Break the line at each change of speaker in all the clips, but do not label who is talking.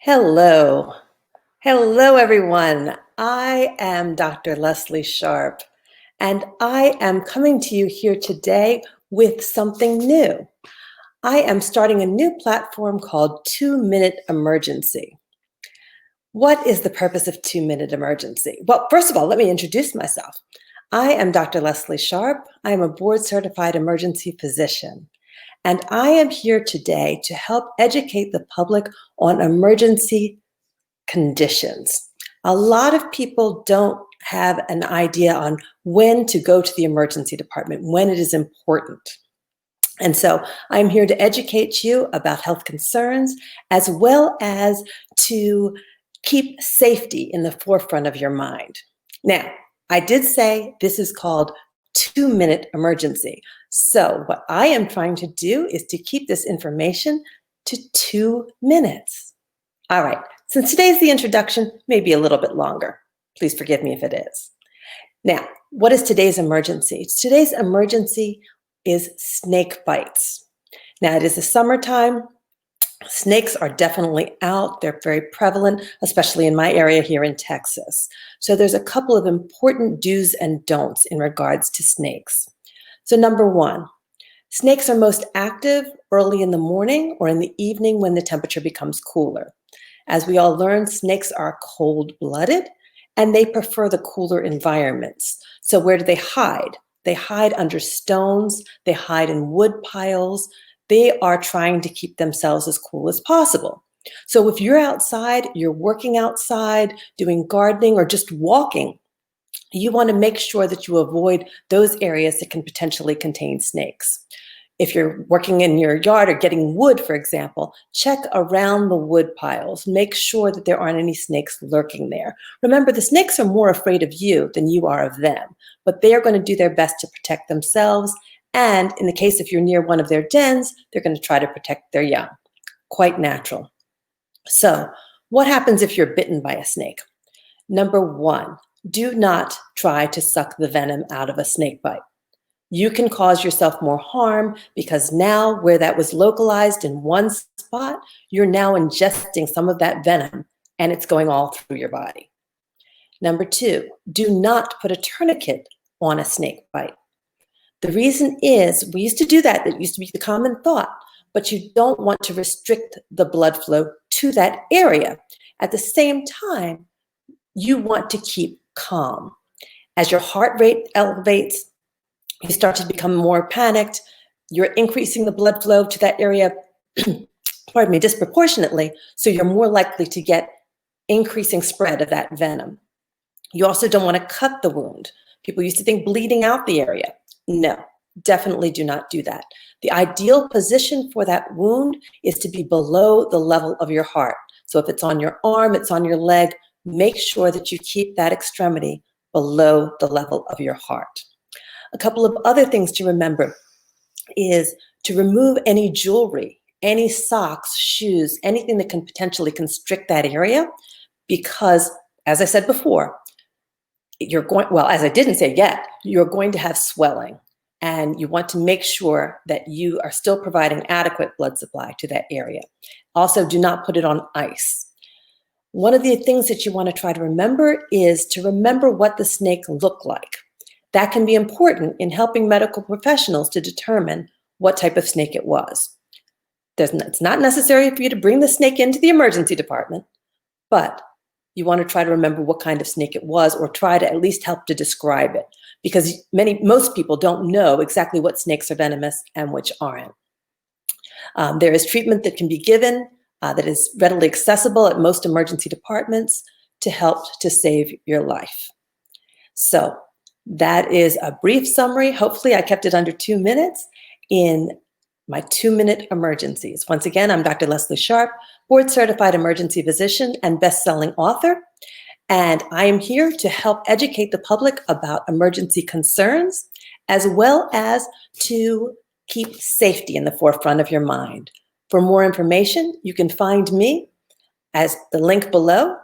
Hello. Hello, everyone. I am Dr. Leslie Sharp, and I am coming to you here today with something new. I am starting a new platform called 2-Minute Emergency. What is the purpose of 2-Minute Emergency? Well, first of all, let me introduce myself. I am Dr. Leslie Sharp. I am a board-certified emergency physician. And I am here today to help educate the public on emergency conditions. A lot of people don't have an idea on when to go to the emergency department, when it is important. And so I'm here to educate you about health concerns, as well as to keep safety in the forefront of your mind. Now, I did say this is called 2-Minute Emergency. So what I am trying to do is to keep this information to 2 minutes. All right, since today's the introduction, maybe a little bit longer. Please forgive me if it is. Now, what is today's emergency? Today's emergency is snake bites. Now, it is the summertime. Snakes are definitely out. They're very prevalent, especially in my area here in Texas. So there's a couple of important do's and don'ts in regards to snakes. So number one, snakes are most active early in the morning or in the evening when the temperature becomes cooler. As we all learn, snakes are cold-blooded and they prefer the cooler environments. So where do they hide? They hide under stones, they hide in wood piles. They are trying to keep themselves as cool as possible. So if you're outside, you're working outside, doing gardening, or just walking, you want to make sure that you avoid those areas that can potentially contain snakes. If you're working in your yard or getting wood, for example, check around the wood piles. Make sure that there aren't any snakes lurking there. Remember, the snakes are more afraid of you than you are of them, but they are going to do their best to protect themselves. And in the case if you're near one of their dens, they're going to try to protect their young. Quite natural. So what happens if you're bitten by a snake? Number one, do not try to suck the venom out of a snake bite. You can cause yourself more harm because now where that was localized in one spot, you're now ingesting some of that venom and it's going all through your body. Number two, do not put a tourniquet on a snake bite. The reason is we used to do that. That used to be the common thought, but you don't want to restrict the blood flow to that area. At the same time, you want to keep calm. As your heart rate elevates, you start to become more panicked. You're increasing the blood flow to that area, pardon me, disproportionately, so you're more likely to get increasing spread of that venom. You also don't want to cut the wound. People used to think bleeding out the area. No, definitely do not do that. The ideal position for that wound is to be below the level of your heart. So if it's on your arm, it's on your leg, make sure that you keep that extremity below the level of your heart. A couple of other things to remember is to remove any jewelry, any socks, shoes, anything that can potentially constrict that area, because as I said before, as I didn't say yet, you're going to have swelling and you want to make sure that you are still providing adequate blood supply to that area. Also, do not put it on ice. One of the things that you want to try to remember is to remember what the snake looked like. That can be important in helping medical professionals to determine what type of snake it was. It's not necessary for you to bring the snake into the emergency department, but you want to try to remember what kind of snake it was or try to at least help to describe it because most people don't know exactly what snakes are venomous and which aren't. There is treatment that can be given that is readily accessible at most emergency departments to help to save your life. So that is a brief summary. Hopefully I kept it under 2 minutes in my 2-minute emergencies. Once again, I'm Dr. Leslie Sharp, board-certified emergency physician and best-selling author. And I am here to help educate the public about emergency concerns, as well as to keep safety in the forefront of your mind. For more information, you can find me as the link below,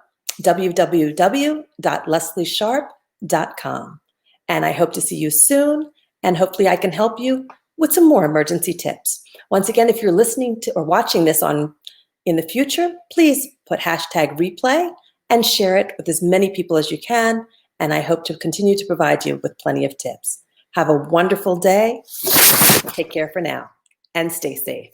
www.lesliesharp.com. And I hope to see you soon, and hopefully I can help you with some more emergency tips. Once again, if you're listening to or watching this in the future, please put hashtag replay and share it with as many people as you can. And I hope to continue to provide you with plenty of tips. Have a wonderful day. Take care for now and stay safe.